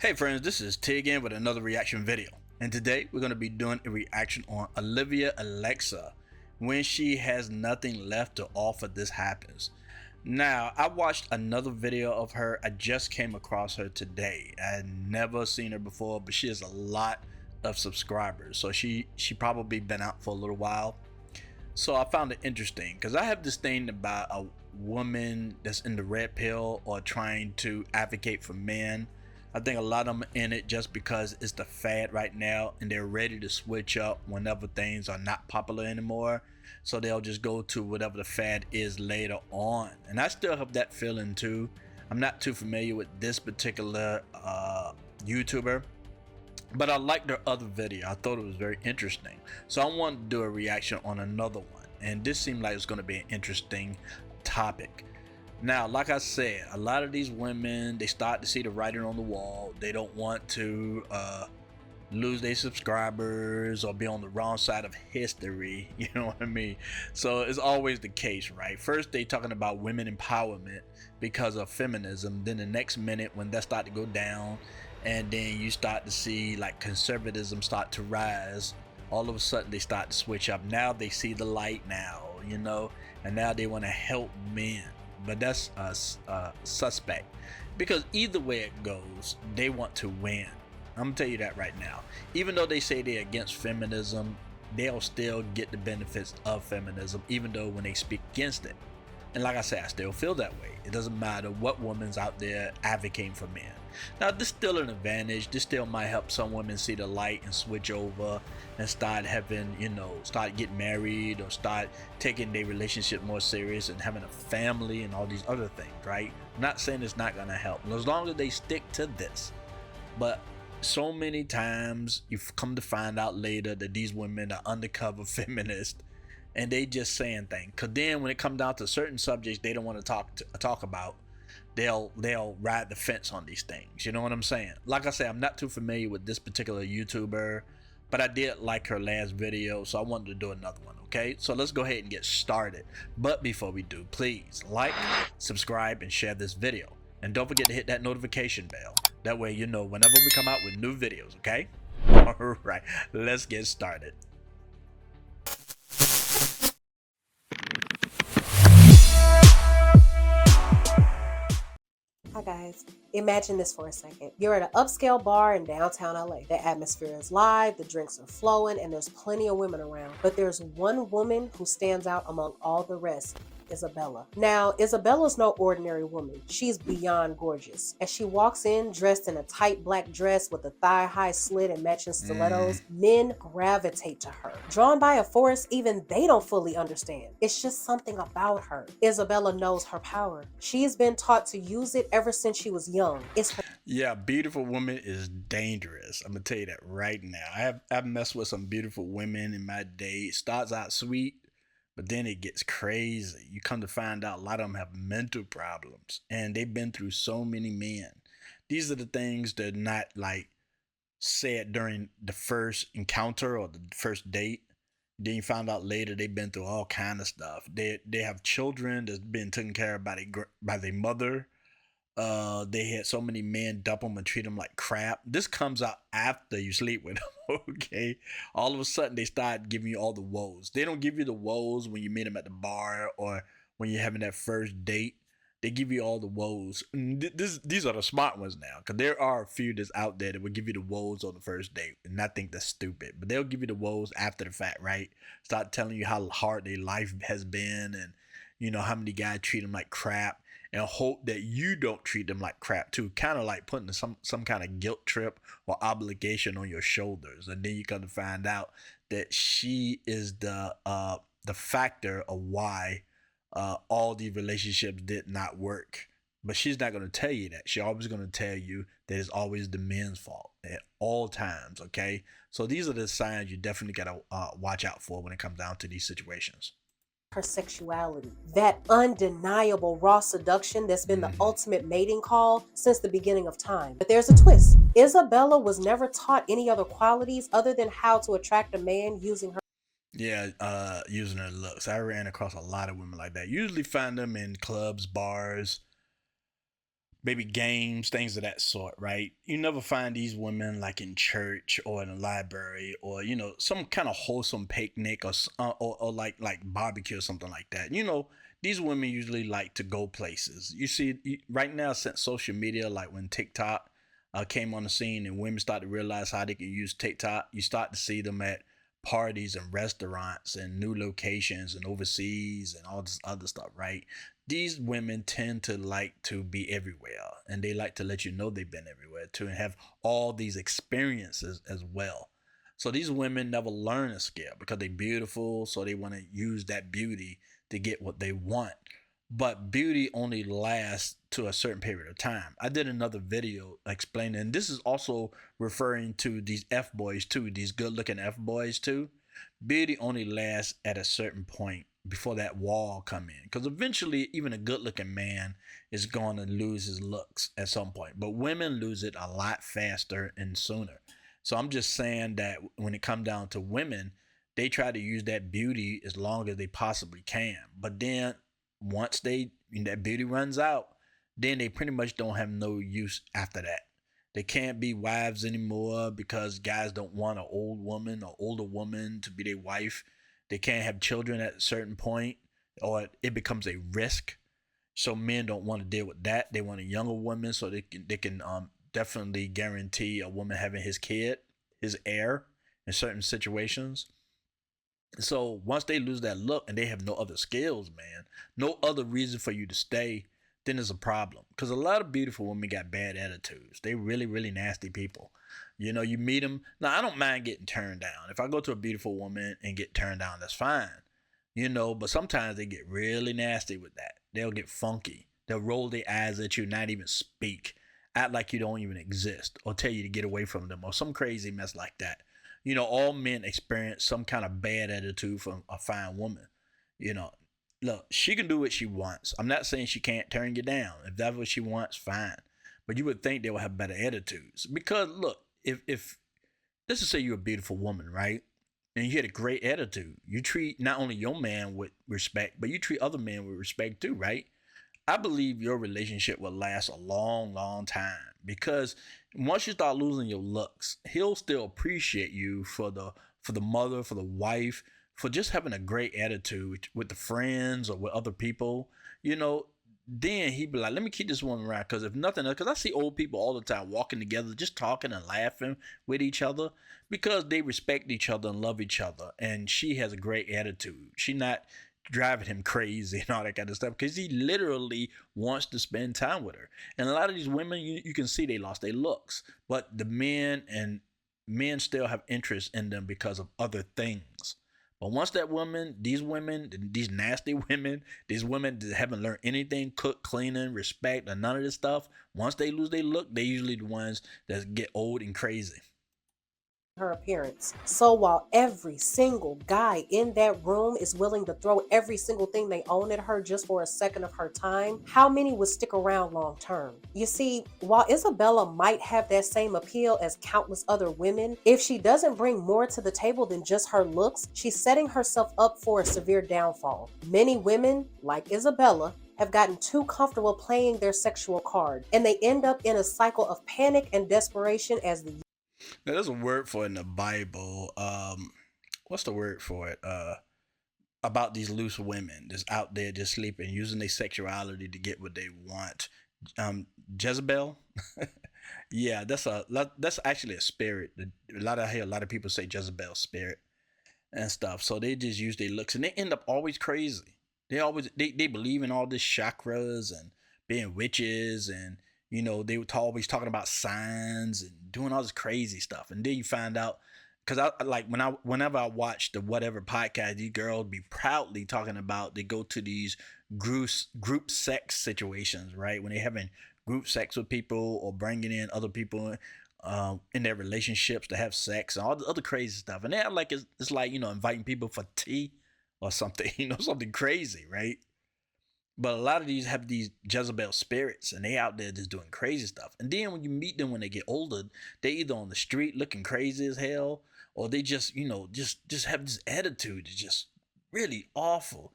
Hey friends, this is T again with another reaction video. And today we're going to be doing a reaction on Olivia Alexa. When she has nothing left to offer, this happens. Now, I watched another video of her. I just came across her today. I had never seen her before, but she has a lot of subscribers. So she probably been out for a little while. So I found it interesting because I have this thing about a woman that's in the red pill or trying to advocate for men. I think a lot of them are in it just because it's the fad right now and they're ready to switch up whenever things are not popular anymore. So they'll just go to whatever the fad is later on. And I still have that feeling too. I'm not too familiar with this particular YouTuber, but I liked her other video. I thought it was very interesting. So I wanted to do a reaction on another one. And this seemed like it's going to be an interesting topic. Now, like I said, a lot of these women, they start to see the writing on the wall. They don't want to lose their subscribers or be on the wrong side of history. You know what I mean? So it's always the case, right? First, they talking about women empowerment because of feminism. Then the next minute, when that start to go down, and then you start to see like conservatism start to rise, all of a sudden they start to switch up. Now they see the light now, you know, and now they want to help men. But that's suspect, because either way it goes, they want to win. I'm gonna tell you that right now. Even though they say they're against feminism, they'll still get the benefits of feminism, even though when they speak against it. And like I said, I still feel that way. It doesn't matter what woman's out there advocating for men. Now, this is still an advantage. This still might help some women see the light and switch over and start having, you know, start getting married or start taking their relationship more serious and having a family and all these other things, right? I'm not saying it's not going to help, as long as they stick to this. But so many times you've come to find out later that these women are undercover feminists and they just saying things. Because then when it comes down to certain subjects they don't want to talk about, they'll ride the fence on these things. You know what I'm saying? Like I said, I'm not too familiar with this particular YouTuber, but I did like her last video, so I wanted to do another one. Okay, so let's go ahead and get started. But before we do, please like, subscribe, and share this video, and don't forget to hit that notification bell. That way you know whenever we come out with new videos. Okay, all right, let's get started. Hi guys, imagine this for a second. You're at an upscale bar in downtown LA. The atmosphere is live, the drinks are flowing, and there's plenty of women around. But there's one woman who stands out among all the rest. Isabella. Now, Isabella's no ordinary woman. She's beyond gorgeous. As she walks in, dressed in a tight black dress with a thigh-high slit and matching stilettos, men gravitate to her. Drawn by a force even they don't fully understand. It's just something about her. Isabella knows her power. She has been taught to use it ever since she was young. It's her. Yeah, beautiful woman is dangerous. I'm gonna tell you that right now. I've messed with some beautiful women in my day. It starts out sweet, but then it gets crazy. You come to find out a lot of them have mental problems and they've been through so many men. These are the things that are not like said during the first encounter or the first date. Then you find out later they've been through all kind of stuff. They have children that's been taken care of by their mother. They had so many men dump them and treat them like crap. This comes out after you sleep with them. Okay, all of a sudden they start giving you all the woes. They don't give you the woes when you meet them at the bar or when you're having that first date. They give you all the woes. These are the smart ones now, because there are a few that's out there that will give you the woes on the first date, and I think that's stupid. But they'll give you the woes after the fact, right? Start telling you how hard their life has been, and you know how many guys treat them like crap, and hope that you don't treat them like crap too. Kind of like putting some kind of guilt trip or obligation on your shoulders, and then you come to find out that she is the factor of why all these relationships did not work. But she's not going to tell you that. She's always going to tell you that it's always the men's fault at all times. Okay, so these are the signs you definitely got to watch out for when it comes down to these situations. Her sexuality, that undeniable raw seduction that's been the ultimate mating call since the beginning of time. But there's a twist. Isabella was never taught any other qualities other than how to attract a man using her. Yeah, using her looks. I ran across a lot of women like that. Usually find them in clubs, bars, maybe games, things of that sort, right? You never find these women like in church or in a library or some kind of wholesome picnic or like barbecue or something like that. These women usually like to go places. You see, right now since social media, like when TikTok came on the scene and women start to realize how they can use TikTok, you start to see them at parties and restaurants and new locations and overseas and all this other stuff, right? These women tend to like to be everywhere and they like to let you know they've been everywhere to have all these experiences as well. So these women never learn a skill because they're beautiful, so they want to use that beauty to get what they want. But beauty only lasts to a certain period of time. I did another video explaining, and this is also referring to these F boys too, these good looking F boys too. Beauty only lasts at a certain point before that wall come in, because eventually even a good looking man is going to lose his looks at some point, but women lose it a lot faster and sooner. So I'm just saying that when it comes down to women, they try to use that beauty as long as they possibly can, but then once that beauty runs out, then they pretty much don't have no use after that. They can't be wives anymore because guys don't want an old woman or older woman to be their wife. They can't have children at a certain point, or it becomes a risk. So men don't want to deal with that. They want a younger woman so they can definitely guarantee a woman having his kid, his heir, in certain situations. So once they lose that look and they have no other skills, man, no other reason for you to stay, then there's a problem. Because a lot of beautiful women got bad attitudes. They really, really nasty people. You meet them. Now, I don't mind getting turned down. If I go to a beautiful woman and get turned down, that's fine. But sometimes they get really nasty with that. They'll get funky. They'll roll their eyes at you, not even speak, act like you don't even exist, or tell you to get away from them, or some crazy mess like that. All men experience some kind of bad attitude from a fine woman. You know, Look, she can do what she wants. I'm not saying she can't turn you down. If that's what she wants, fine. But you would think they would have better attitudes. Because look, if let's just say you're a beautiful woman, right? And you had a great attitude. You treat not only your man with respect, but you treat other men with respect too, right? I believe your relationship will last a long, long time, because once you start losing your looks, he'll still appreciate you for the mother, for the wife, for just having a great attitude with the friends or with other people. You know, then he'd be like, let me keep this woman around, because if nothing else, because I see old people all the time walking together, just talking and laughing with each other because they respect each other and love each other, and she has a great attitude. She not driving him crazy and all that kind of stuff, because he literally wants to spend time with her. And a lot of these women, you can see they lost their looks, but men still have interest in them because of other things. But once these women, these nasty women, these women that haven't learned anything, cook, cleaning, respect, or none of this stuff, once they lose their look, they usually the ones that get old and crazy. Her appearance. So while every single guy in that room is willing to throw every single thing they own at her just for a second of her time, how many would stick around long term? You see, while Isabella might have that same appeal as countless other women, if she doesn't bring more to the table than just her looks, she's setting herself up for a severe downfall. Many women, like Isabella, have gotten too comfortable playing their sexual card, and they end up in a cycle of panic and desperation as the Now, there's a word for it in the Bible. What's the word for it? About these loose women that's out there just sleeping, using their sexuality to get what they want. Jezebel. Yeah, that's actually a spirit. I hear a lot of people say Jezebel spirit and stuff. So they just use their looks, and they end up always crazy. They believe in all this chakras and being witches, and they were always talking about signs and doing all this crazy stuff. And then you find out, because I like whenever I watch the whatever podcast, these girls be proudly talking about they go to these group sex situations, right? When they're having group sex with people or bringing in other people in their relationships to have sex and all the other crazy stuff. And they're like, it's like, inviting people for tea or something, something crazy, right? But a lot of these have these Jezebel spirits, and they out there just doing crazy stuff. And then when you meet them when they get older, they either on the street looking crazy as hell, or they just, just have this attitude that's just really awful.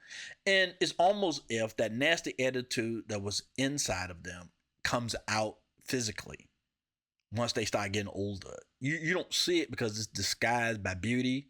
And it's almost if that nasty attitude that was inside of them comes out physically once they start getting older. You don't see it because it's disguised by beauty,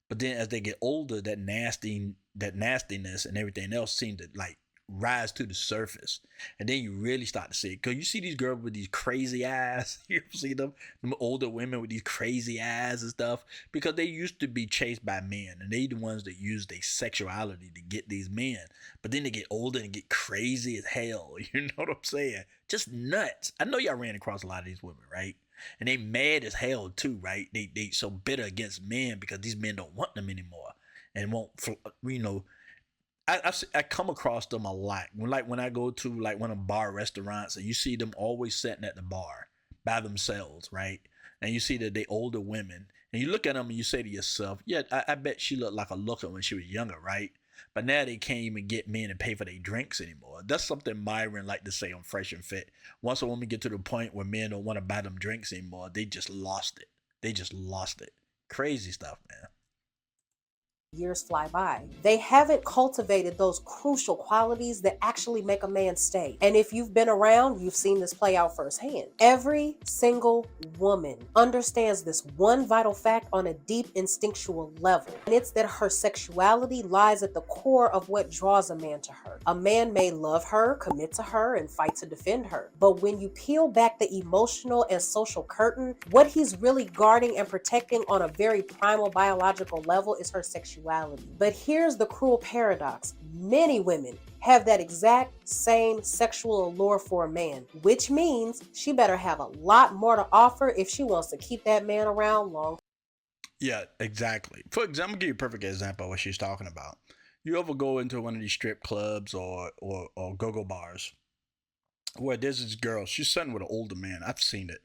but then as they get older, that nastiness and everything else seem to like rise to the surface, and then you really start to see it. Cause you see these girls with these crazy eyes. You ever see them older women with these crazy eyes and stuff, because they used to be chased by men, and they the ones that use their sexuality to get these men. But then they get older and get crazy as hell. You know what I'm saying? Just nuts. I know y'all ran across a lot of these women, right? And they mad as hell too, right? They so bitter against men because these men don't want them anymore and won't, you know. I come across them a lot. When I go to like one of the bar restaurants and you see them always sitting at the bar by themselves, right? And you see that they older women, and you look at them and you say to yourself, yeah, I bet she looked like a looker when she was younger, right? But now they can't even get men to pay for their drinks anymore. That's something Myron like to say on Fresh and Fit. Once a woman get to the point where men don't want to buy them drinks anymore, they just lost it. They just lost it. Crazy stuff, man. Years fly by. They haven't cultivated those crucial qualities that actually make a man stay. And if you've been around, you've seen this play out firsthand. Every single woman understands this one vital fact on a deep instinctual level, and it's that her sexuality lies at the core of what draws a man to her. A man may love her, commit to her, and fight to defend her, but when you peel back the emotional and social curtain, what he's really guarding and protecting on a very primal biological level is her sexuality. But here's the cruel paradox. Many women have that exact same sexual allure for a man, which means she better have a lot more to offer if she wants to keep that man around long. Yeah, exactly. For example, I'll give you a perfect example of what she's talking about. You ever go into one of these strip clubs or go-go bars where there's this girl, she's sitting with an older man. I've seen it.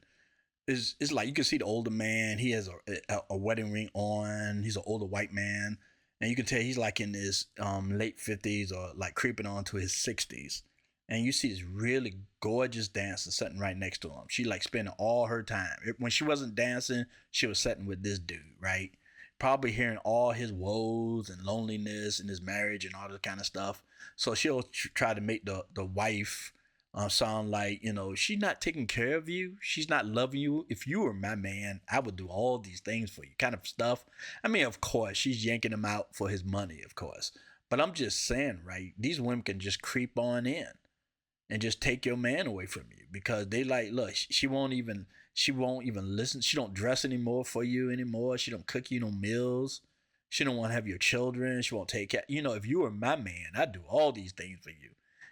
It's like you can see the older man. He has a wedding ring on. He's an older white man, and you can tell he's like in his late 50s or like creeping on to his 60s. And you see this really gorgeous dancer sitting right next to him. She like spending all her time. When she wasn't dancing, she was sitting with this dude, right? Probably hearing all his woes and loneliness and his marriage and all that kind of stuff. So she'll try to make the wife sound like, you know, she's not taking care of you. She's not loving you. If you were my man, I would do all these things for you, kind of stuff. I mean, of course, she's yanking him out for his money, of course. But I'm just saying, right? These women can just creep on in and just take your man away from you because they like, look, she won't even listen. She don't dress anymore for you anymore. She don't cook you no meals. She don't want to have your children. She won't take care. You know, if you were my man, I'd do all these things for you.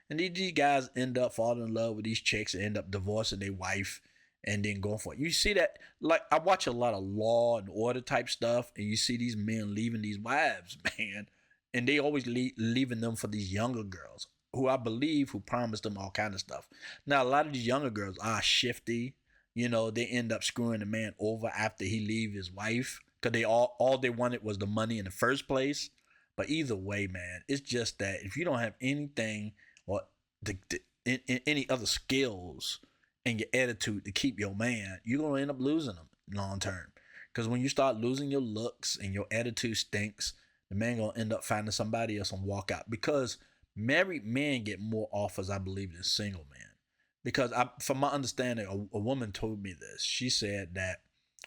And these guys end up falling in love with these chicks and end up divorcing their wife and then going for it. You see that, like, I watch a lot of Law and Order type stuff, and you see these men leaving these wives, man, and they always leaving them for these younger girls who I believe who promised them all kind of stuff. Now, a lot of these younger girls are shifty. You know, they end up screwing the man over after he leave his wife because they all they wanted was the money in the first place. But either way, man, it's just that if you don't have anything or any other skills and your attitude to keep your man, you're going to end up losing them long term. Because when you start losing your looks and your attitude stinks, the man going to end up finding somebody else and walk out. Because married men get more offers, I believe, than single men. Because from my understanding, a woman told me this. She said that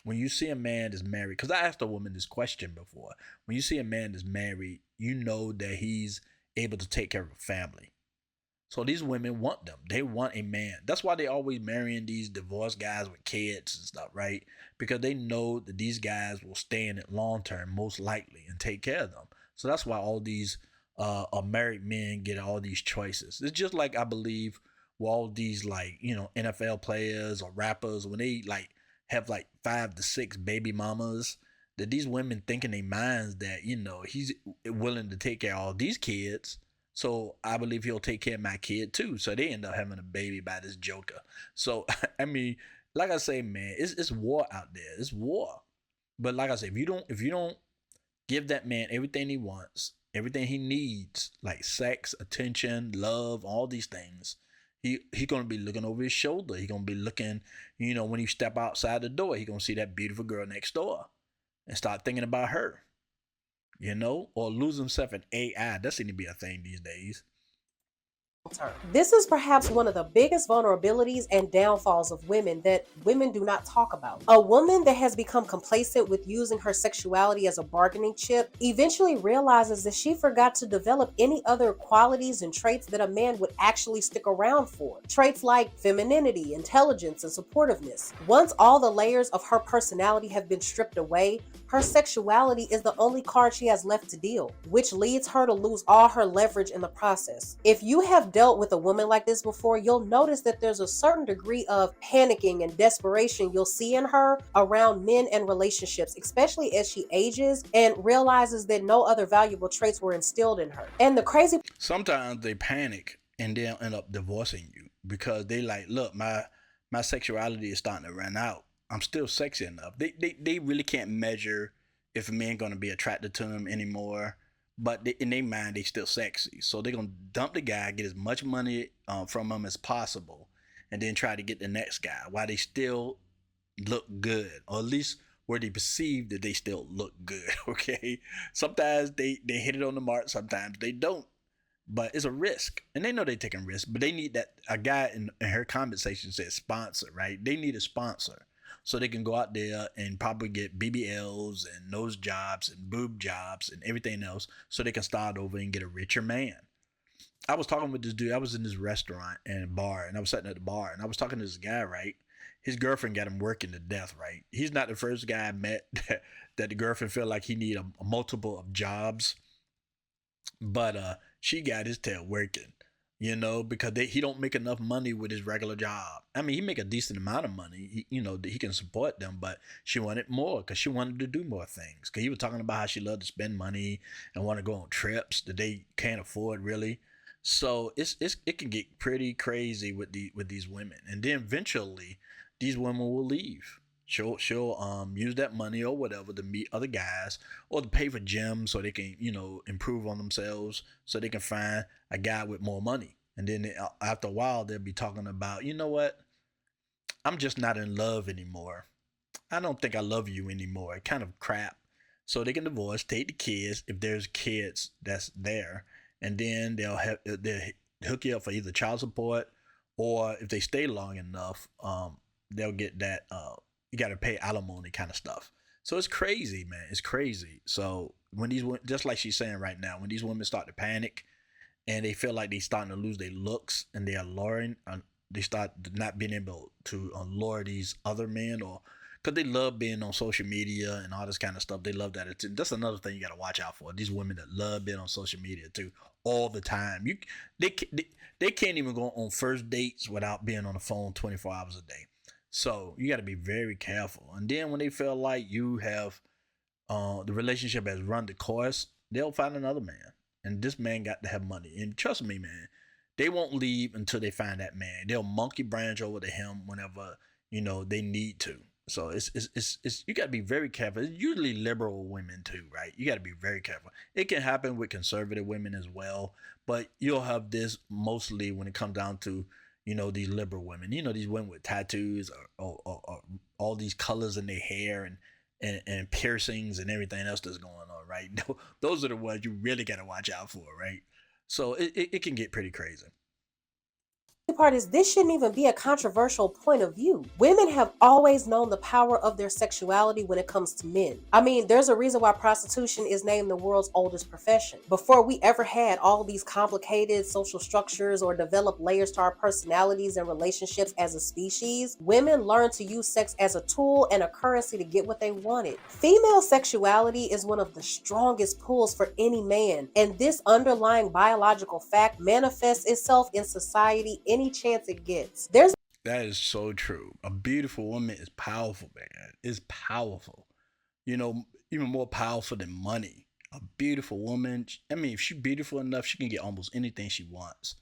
when you see a man that's married, because I asked a woman this question before. When you see a man that's married, you know that he's able to take care of a family. So these women want them. They want a man. That's why they always marrying these divorced guys with kids and stuff, right? Because they know that these guys will stay in it long term, most likely, and take care of them. So that's why all these married men get all these choices. It's just like I believe with all these like, you know, NFL players or rappers, when they like have like 5 to 6 baby mamas, that these women think in their minds that, you know, he's willing to take care of all these kids. So I believe he'll take care of my kid too. So they end up having a baby by this joker. So I mean, like I say, man, it's war out there. It's war. But like I say, if you don't give that man everything he wants, everything he needs, like sex, attention, love, all these things, he gonna be looking over his shoulder. He gonna be looking, you know, when you step outside the door, he gonna see that beautiful girl next door and start thinking about her. You know, or lose himself in AI. That seems to be a thing these days. term. This is perhaps one of the biggest vulnerabilities and downfalls of women that women do not talk about. A woman that has become complacent with using her sexuality as a bargaining chip eventually realizes that she forgot to develop any other qualities and traits that a man would actually stick around for. Traits like femininity, intelligence, and supportiveness. Once all the layers of her personality have been stripped away, her sexuality is the only card she has left to deal, which leads her to lose all her leverage in the process. If you have dealt with a woman like this before, you'll notice that there's a certain degree of panicking and desperation you'll see in her around men and relationships, especially as she ages and realizes that no other valuable traits were instilled in her. And the crazy Sometimes they panic and they'll end up divorcing you because they like, look, my sexuality is starting to run out. I'm still sexy enough. They really can't measure if a man gonna be attracted to him anymore. But in their mind, they still sexy. So they're gonna dump the guy, get as much money from him as possible, and then try to get the next guy while they still look good, or at least where they perceive that they still look good. Okay. Sometimes they hit it on the mark. Sometimes they don't. But it's a risk, and they know they're taking risks. But they need that. A guy in her conversation said sponsor, right? They need a sponsor so they can go out there and probably get BBLs and nose jobs and boob jobs and everything else, so they can start over and get a richer man. I was talking with this dude. I was in this restaurant and bar, and I was sitting at the bar, and I was talking to this guy, right? His girlfriend got him working to death, right? He's not the first guy I met that the girlfriend felt like he need a multiple of jobs, but she got his tail working, because he don't make enough money with his regular job. I mean, he make a decent amount of money, that he can support them, but she wanted more because she wanted to do more things. Because he was talking about how she loved to spend money and want to go on trips that they can't afford really. So it can get pretty crazy with these women, and then eventually these women will leave. She'll use that money or whatever to meet other guys or to pay for gyms so they can improve on themselves, so they can find a guy with more money. And then after a while they'll be talking about, you know what, I'm just not in love anymore. I don't think I love you anymore. Kind of crap. So they can divorce, take the kids if there's kids that's there, and then they'll hook you up for either child support, or if they stay long enough, they'll get that you got to pay alimony kind of stuff. So it's crazy, man. It's crazy. So when just like she's saying right now, when these women start to panic and they feel like they starting to lose their looks and they are luring, they start not being able to lure these other men, or because they love being on social media and all this kind of stuff. They love that. That's another thing you got to watch out for. These women that love being on social media too, all the time. They can't even go on first dates without being on the phone 24 hours a day. So you got to be very careful. And then when they feel like you have the relationship has run the course, they'll find another man. And this man got to have money. And trust me, man, they won't leave until they find that man. They'll monkey branch over to him whenever they need to. So it's you got to be very careful. It's usually liberal women too, right? You got to be very careful. It can happen with conservative women as well, but you'll have this mostly when it comes down to these liberal women, these women with tattoos or all these colors in their hair and piercings and everything else that's going on, right? Those are the ones you really got to watch out for, right? So it can get pretty crazy. part is this shouldn't even be a controversial point of view. Women have always known the power of their sexuality when it comes to men. I mean, there's a reason why prostitution is named the world's oldest profession. Before we ever had all these complicated social structures or developed layers to our personalities and relationships as a species, women learned to use sex as a tool and a currency to get what they wanted. Female sexuality is one of the strongest pulls for any man, and this underlying biological fact manifests itself in society any chance it gets. That is so true. A beautiful woman is powerful, man. It's powerful. Even more powerful than money. A beautiful woman, I mean, if she's beautiful enough, she can get almost anything she wants.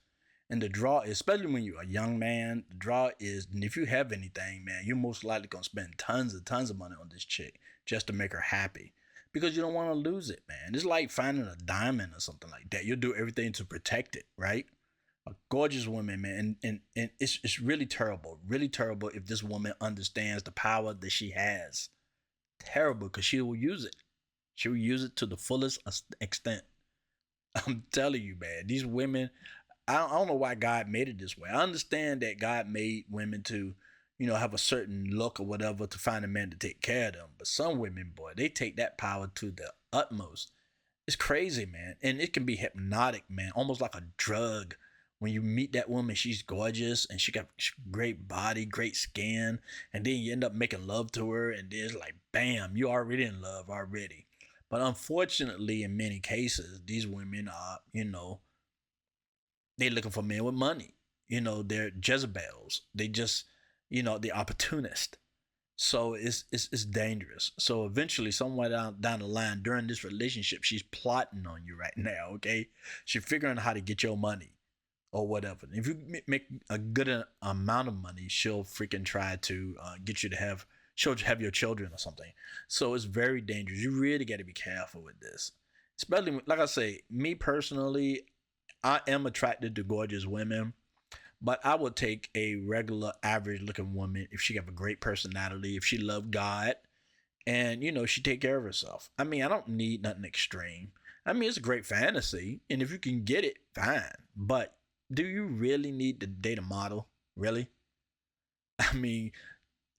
And the draw is, especially when you're a young man, the draw is, and if you have anything, man, you're most likely going to spend tons of money on this chick just to make her happy. Because you don't want to lose it, man. It's like finding a diamond or something like that. You'll do everything to protect it, right? A gorgeous woman, man, and it's really terrible if this woman understands the power that she has. Terrible, because she will use it. She will use it to the fullest extent. I'm telling you, man, these women, I don't know why God made it this way. I understand that God made women to, have a certain look or whatever to find a man to take care of them. But some women, boy, they take that power to the utmost. It's crazy, man. And it can be hypnotic, man, almost like a drug. When you meet that woman, she's gorgeous and she got great body, great skin, and then you end up making love to her, and then it's like, bam, you already in love already. But unfortunately, in many cases, these women are, they looking for men with money. They're Jezebels. They just, the opportunist. So it's dangerous. So eventually, somewhere down the line during this relationship, she's plotting on you right now. Okay, she's figuring out how to get your money or whatever. If you make a good amount of money, she'll freaking try to get you to she'll have your children or something. So it's very dangerous. You really got to be careful with this. Especially, like I say, me personally, I am attracted to gorgeous women, but I would take a regular, average looking woman if she have a great personality, if she loved God, and she take care of herself. I mean, I don't need nothing extreme. I mean, it's a great fantasy, and if you can get it, fine. But do you really need to date a model? Really? I mean,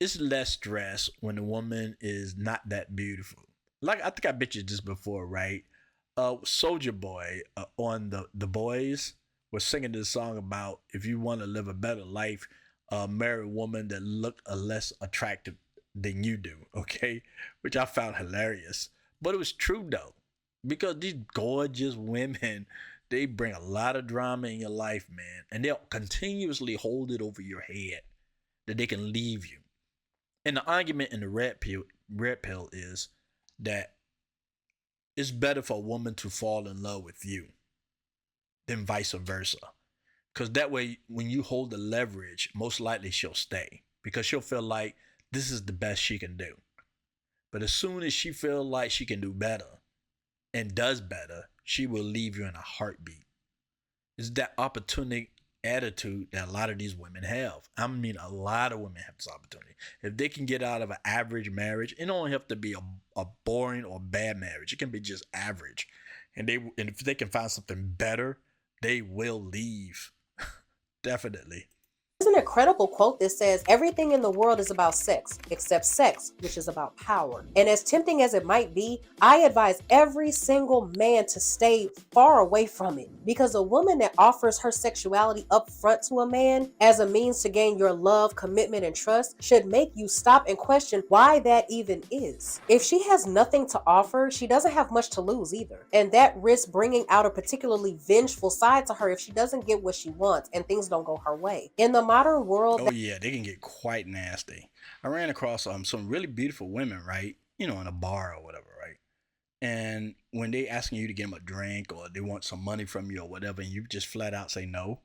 it's less stress when a woman is not that beautiful. Like I think I bet you this before, right? Soldier Boy on the Boys was singing this song about if you want to live a better life, marry a woman that look less attractive than you do. Okay, which I found hilarious, but it was true though, because these gorgeous women, they bring a lot of drama in your life, man, and they'll continuously hold it over your head that they can leave you. And the argument in the red pill is that it's better for a woman to fall in love with you than vice versa. Because that way, when you hold the leverage, most likely she'll stay because she'll feel like this is the best she can do. But as soon as she feels like she can do better and does better, she will leave you in a heartbeat. It's that opportunity attitude that a lot of these women have. I mean, a lot of women have this opportunity. If they can get out of an average marriage, it don't have to be a boring or bad marriage. It can be just average. And if they can find something better, they will leave. Definitely. There's an incredible quote that says, everything in the world is about sex, except sex, which is about power. And as tempting as it might be, I advise every single man to stay far away from it. Because a woman that offers her sexuality up front to a man as a means to gain your love, commitment, and trust should make you stop and question why that even is. If she has nothing to offer, she doesn't have much to lose either. And that risks bringing out a particularly vengeful side to her if she doesn't get what she wants and things don't go her way. In the modern world, Oh yeah, they can get quite nasty. I ran across some really beautiful women, right? In a bar or whatever, right? And when they asking you to get them a drink or they want some money from you or whatever, and you just flat out say no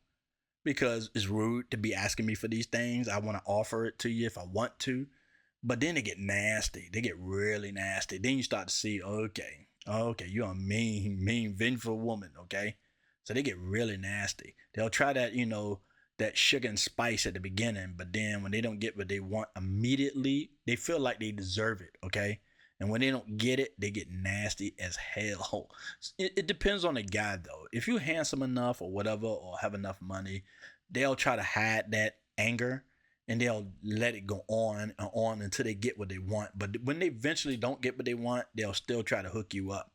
because it's rude to be asking me for these things. I want to offer it to you if I want to, but then they get nasty. They get really nasty. Then you start to see, okay, you're a mean, vengeful woman, okay? So they get really nasty. They'll try that, that sugar and spice at the beginning, but then when they don't get what they want immediately, they feel like they deserve it, okay? And when they don't get it, they get nasty as hell. It depends on the guy though. If you're handsome enough or whatever, or have enough money, they'll try to hide that anger and they'll let it go on and on until they get what they want. But when they eventually don't get what they want, they'll still try to hook you up.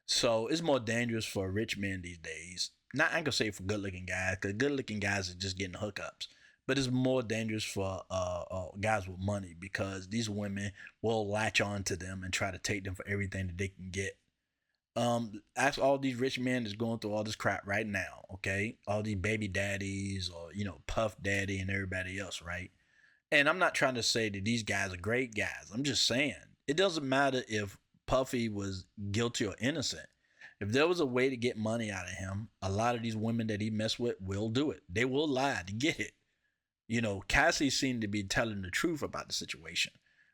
So it's more dangerous for rich men these days. Not I ain't gonna say for good looking guys, because good looking guys are just getting hookups. But it's more dangerous for guys with money because these women will latch on to them and try to take them for everything that they can get. Ask all these rich men that's going through all this crap right now, okay? All these baby daddies or Puff Daddy and everybody else, right? And I'm not trying to say that these guys are great guys. I'm just saying it doesn't matter if Puffy was guilty or innocent. If there was a way to get money out of him, a lot of these women that he messed with will do it. They will lie to get it. Cassie seemed to be telling the truth about the situation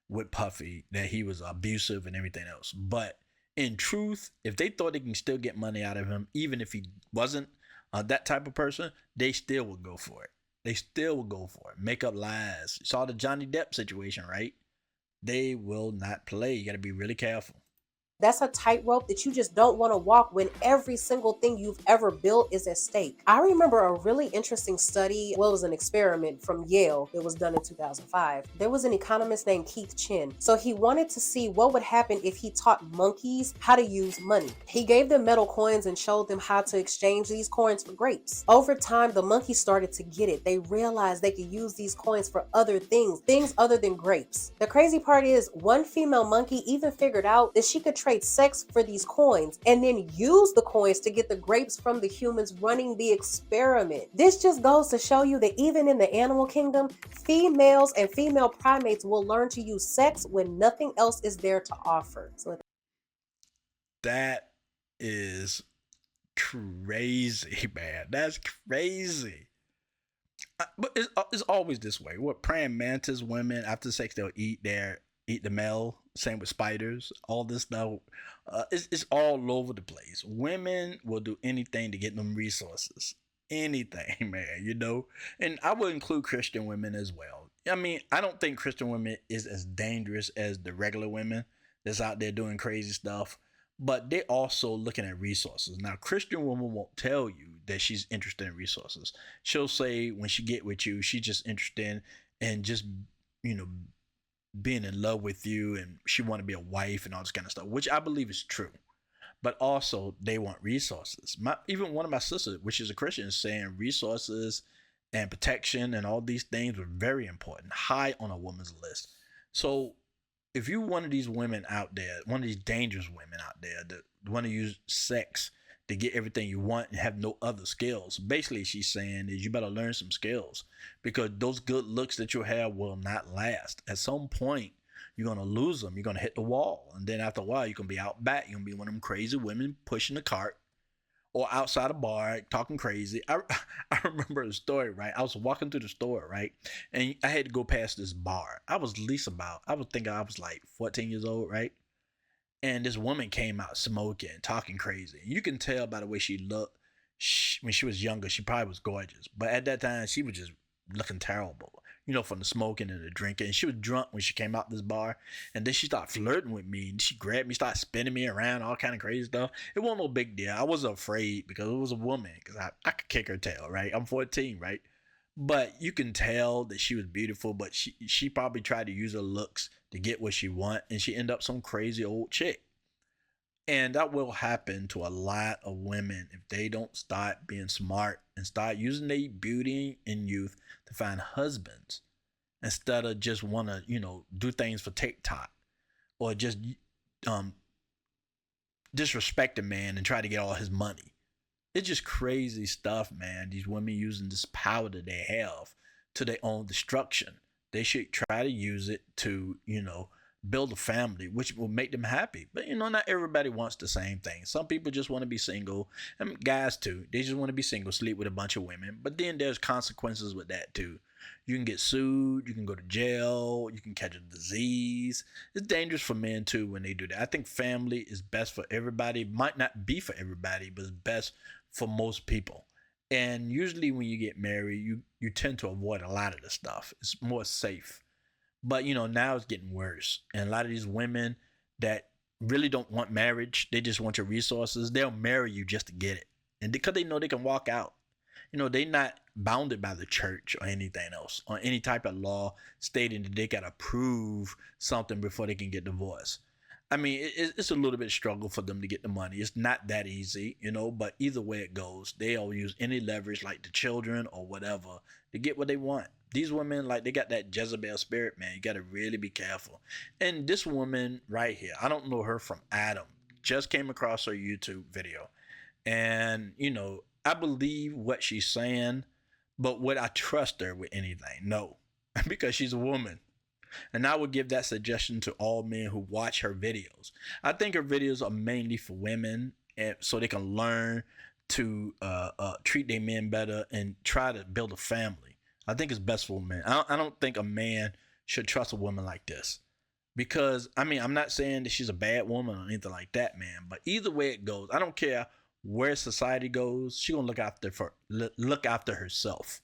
with Puffy, that he was abusive and everything else. But in truth, if they thought they can still get money out of him, even if he wasn't that type of person, they still would go for it. They still would go for it. Make up lies. Saw the Johnny Depp situation, right? They will not play. You got to be really careful. That's a tightrope that you just don't want to walk when every single thing you've ever built is at stake. I remember a really interesting study. Well, it was an experiment from Yale. It was done in 2005. There was an economist named Keith Chin. So he wanted to see what would happen if he taught monkeys how to use money. He gave them metal coins and showed them how to exchange these coins for grapes. Over time, the monkeys started to get it. They realized they could use these coins for other things other than grapes. The crazy part is, one female monkey even figured out that she could trade sex for these coins and then use the coins to get the grapes from the humans running the experiment. This just goes to show you that even in the animal kingdom, females and female primates will learn to use sex when nothing else is there to offer. So That is crazy, man. That's crazy. But it's always this way. What praying mantis women after sex they'll eat the male. Same with spiders. All this stuff, it's all over the place. Women will do anything to get them resources. Anything, man. And I would include Christian women as well. I mean, I don't think Christian women is as dangerous as the regular women that's out there doing crazy stuff. But they're also looking at resources. Now, Christian woman won't tell you that she's interested in resources. She'll say when she get with you, she's just interested in just, you know, being in love with you, and she want to be a wife and all this kind of stuff, which I believe is true. But also they want resources. Even one of my sisters, which is a Christian, is saying resources and protection and all these things were very important, high on a woman's list. So if you're one of these women out there, one of these dangerous women out there that want to use sex to get everything you want and have no other skills, basically she's saying is you better learn some skills, because those good looks that you have will not last. At some point, you're going to lose them. You're going to hit the wall. And then after a while, you're going to be out back. You're going to be one of them crazy women pushing the cart or outside a bar talking crazy. I remember a story, right? I was walking through the store, right? And I had to go past this bar. I was thinking I was like 14 years old, right? And this woman came out smoking, talking crazy. You can tell by the way she looked. When she was younger, she probably was gorgeous. But at that time, she was just looking terrible, from the smoking and the drinking. And she was drunk when she came out this bar. And then she started flirting with me. And she grabbed me, started spinning me around, all kind of crazy stuff. It wasn't no big deal. I wasn't afraid because it was a woman. Because I could kick her tail, right? I'm 14, right? But you can tell that she was beautiful, but she probably tried to use her looks to get what she want, and she ended up some crazy old chick. And that will happen to a lot of women if they don't start being smart and start using their beauty and youth to find husbands instead of just want to, do things for TikTok or just disrespect a man and try to get all his money. It's just crazy stuff, man. These women using this power that they have to their own destruction. They should try to use it to, build a family, which will make them happy. But, not everybody wants the same thing. Some people just want to be single. And guys, too. They just want to be single, sleep with a bunch of women. But then there's consequences with that, too. You can get sued. You can go to jail. You can catch a disease. It's dangerous for men, too, when they do that. I think family is best for everybody. Might not be for everybody, but it's best for most people. And usually when you get married, you tend to avoid a lot of the stuff. It's more safe. But now it's getting worse. And a lot of these women that really don't want marriage, they just want your resources, they'll marry you just to get it. And because they know they can walk out. They're not bounded by the church or anything else, or any type of law stating that they gotta prove something before they can get divorced. I mean, it's a little bit of struggle for them to get the money. It's not that easy, but either way it goes, they'll use any leverage like the children or whatever to get what they want. These women, like, they got that Jezebel spirit, man. You got to really be careful. And this woman right here, I don't know her from Adam. Just came across her YouTube video. And, I believe what she's saying, but would I trust her with anything? No, because she's a woman. And I would give that suggestion to all men who watch her videos. I think her videos are mainly for women, and so they can learn to treat their men better and try to build a family. I think it's best for men. I don't think a man should trust a woman like this. Because, I'm not saying that she's a bad woman or anything like that, man. But either way it goes, I don't care where society goes. She's going to look after herself.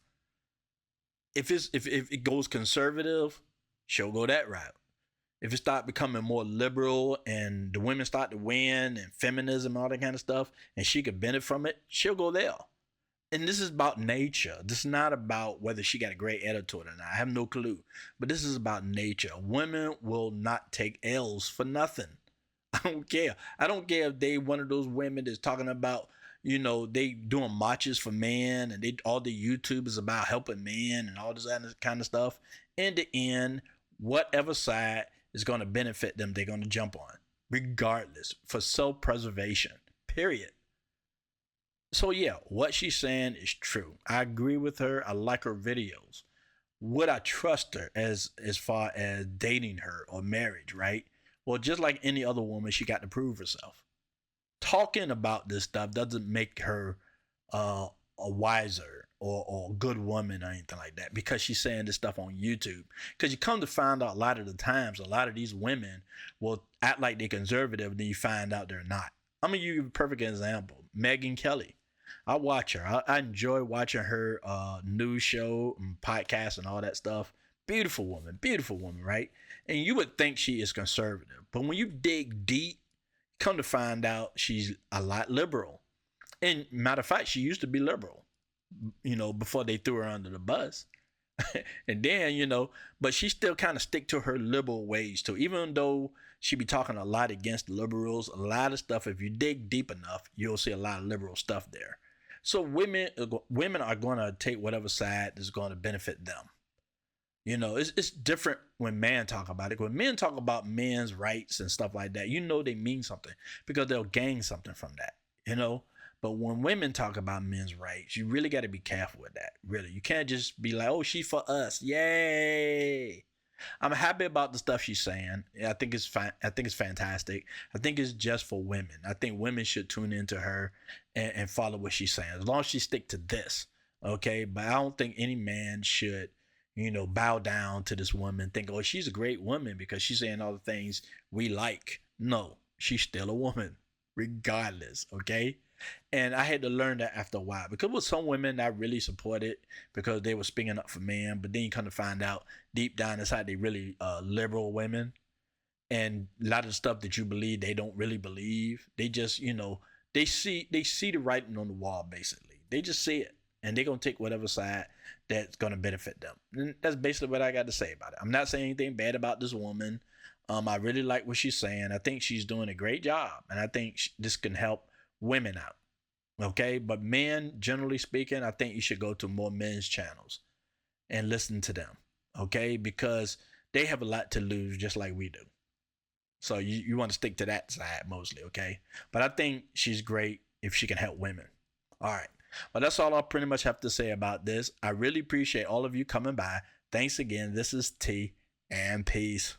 If it goes conservative, she'll go that route. if it start becoming more liberal and the women start to win and feminism and all that kind of stuff, and she could benefit from it, she'll go there. And this is about nature. This is not about whether she got a great attitude or not. I have no clue. But this is about nature. Women will not take L's for nothing. I don't care. I don't care if they one of those women that's talking about, you know, they doing marches for men and they all the YouTube is about helping men and all this kind of stuff. In the end, whatever side is going to benefit them, they're going to jump on, regardless, for self-preservation. Period. So yeah, what she's saying is true. I agree with her. I like her videos. Would I trust her as far as dating her or marriage, right? Well, just like any other woman, she got to prove herself. Talking about this stuff doesn't make her a wiser or a good woman or anything like that, because she's saying this stuff on YouTube. Because you come to find out a lot of the times, a lot of these women will act like they're conservative, and then you find out they're not. I'm going to give you a perfect example. Megyn Kelly. I watch her. I enjoy watching her news show and podcast and all that stuff. Beautiful woman, right? And you would think she is conservative, but when you dig deep, come to find out she's a lot liberal. And matter of fact, she used to be liberal, you know, before they threw her under the bus. And then, you know, but she still kind of stick to her liberal ways too. Even though she be talking a lot against liberals, a lot of stuff, if you dig deep enough, you'll see a lot of liberal stuff there. So women are going to take whatever side is going to benefit them. You know, it's different when men talk about it. When men talk about men's rights and stuff like that, you know they mean something, because they'll gain something from that, you know. But when women talk about men's rights, you really got to be careful with that. Really, you can't just be like, "Oh, she's for us, yay!" I'm happy about the stuff she's saying. I think it's fine. I think it's fantastic. I think it's just for women. I think women should tune into her and follow what she's saying, as long as she stick to this, okay. But I don't think any man should, you know, bow down to this woman, think, "Oh, she's a great woman because she's saying all the things we like." No, she's still a woman, regardless, okay? And I had to learn that after a while, because with some women I really supported because they were speaking up for men, but then you kind of find out deep down inside they really liberal women, and a lot of the stuff that you believe they don't really believe. They just, you know, they see the writing on the wall. Basically, they just see it, and they're gonna take whatever side that's gonna benefit them. And that's basically what I got to say about it. I'm not saying anything bad about this woman. I really like what she's saying. I think she's doing a great job, and I think this can help women out. Okay, but men, generally speaking, I think you should go to more men's channels and listen to them. Okay, because they have a lot to lose, just like we do. So you want to stick to that side mostly, okay? But I think she's great if she can help women. All right. Well, that's all I pretty much have to say about this. I really appreciate all of you coming by. Thanks again. This is T, and peace.